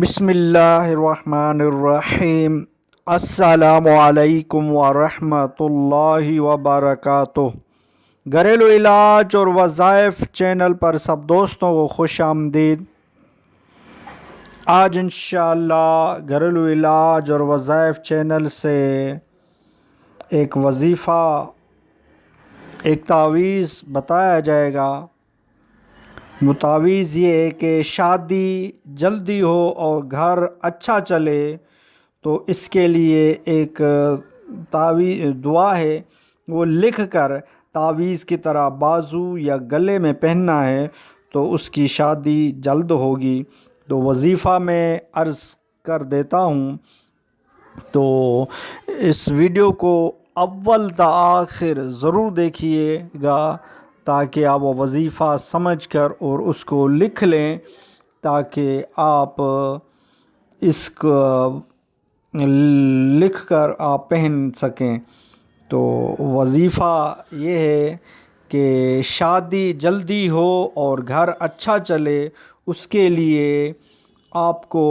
बिस्मिल्लाहिर्रहमानिर्रहीम। अस्सलामु अलैकुम वरहमतुल्लाहि वबरकातुह। घरेलू इलाज और वज़ाइफ चैनल पर सब दोस्तों को खुश आमदीद। आज इंशाअल्लाह घरेलू इलाज और वज़ाइफ चैनल से एक वजीफ़ा, एक तावीज़ बताया जाएगा। वो तावीज़ ये है कि शादी जल्दी हो और घर अच्छा चले, तो इसके लिए एक दुआ है, वो लिख कर तावीज़ की तरह बाजू या गले में पहनना है, तो उसकी शादी जल्द होगी। तो वजीफ़ा में अर्ज़ कर देता हूँ, तो इस वीडियो को अव्वल ता आखिर ज़रूर देखिएगा ताकि आप वो वजीफ़ा समझ कर और उसको लिख लें, ताकि आप इसको लिख कर आप पहन सकें। तो वजीफ़ा ये है कि शादी जल्दी हो और घर अच्छा चले, उसके लिए आपको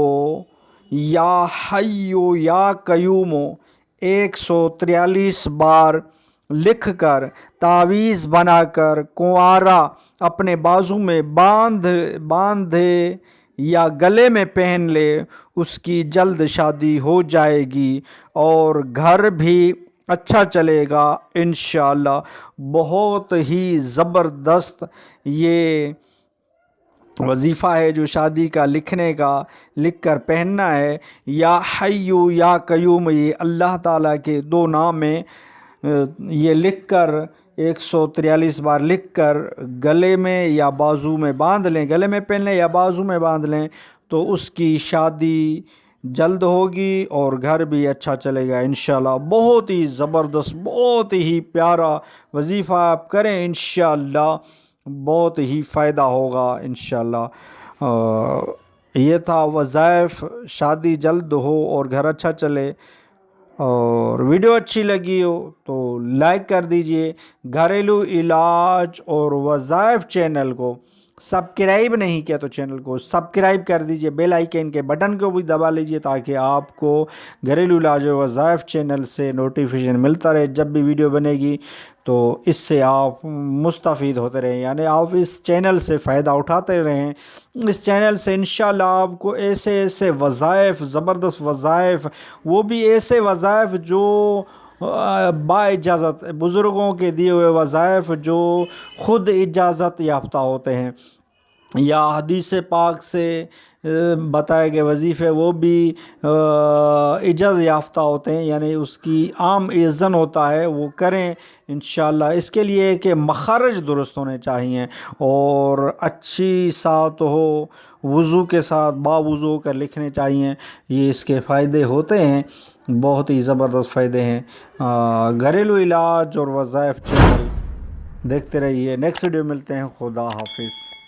या हय्यो या कयूमो 143 बार लिख कर तावीज़ बनाकर कुंवारा अपने बाजू में बांधे या गले में पहन ले, उसकी जल्द शादी हो जाएगी और घर भी अच्छा चलेगा इंशाअल्लाह। बहुत ही ज़बरदस्त ये वजीफ़ा है जो शादी का लिखने का, लिख कर पहनना है। या हय्यू या कयूम, ये अल्लाह ताला के दो नाम हैं। ये लिख कर 143 बार लिख कर गले में या बाजू में बांध लें, गले में पहन लें या बाजू में बांध लें, तो उसकी शादी जल्द होगी और घर भी अच्छा चलेगा इंशाअल्लाह। बहुत ही ज़बरदस्त, बहुत ही प्यारा वजीफ़ा आप करें इंशाअल्लाह, बहुत ही फ़ायदा होगा इंशाअल्लाह। ये था वज़ाइफ, शादी जल्द हो और घर अच्छा चले। और वीडियो अच्छी लगी हो तो लाइक कर दीजिए। घरेलू इलाज और वज़ाइफ चैनल को सब्सक्राइब नहीं किया तो चैनल को सब्सक्राइब कर दीजिए, बेल आइकन के बटन को भी दबा लीजिए ताकि आपको घरेलू इलाज और वज़ाइफ चैनल से नोटिफिकेशन मिलता रहे जब भी वीडियो बनेगी। तो इससे आप मुस्तफ़ीद होते रहें, यानी आप इस चैनल से फ़ायदा उठाते रहें। इस चैनल से इंशाअल्लाह आपको ऐसे ऐसे वज़ाइफ, ज़बरदस्त वज़ाइफ, वो भी ऐसे वज़ाइफ जो बाइजाज़त, बुज़ुर्गों के दिए हुए वज़ाइफ जो ख़ुद इजाज़त याफ्ता होते हैं, या हदीस पाक से बताए गए वजीफ़े वो भी इजाज़त याफ्ता होते हैं, यानी उसकी आम इज़्ज़न होता है, वो करें इंशाअल्लाह। इसके लिए कि मखरज दुरुस्त होने चाहिए और अच्छी सात हो, वज़ू के साथ बावुज़ू कर लिखने चाहिए। ये इसके फ़ायदे होते हैं, बहुत ही ज़बरदस्त फ़ायदे हैं। घरेलू इलाज और वज़ाइफ चैनल देखते रहिए। नेक्स्ट वीडियो मिलते हैं। खुदा हाफिज़।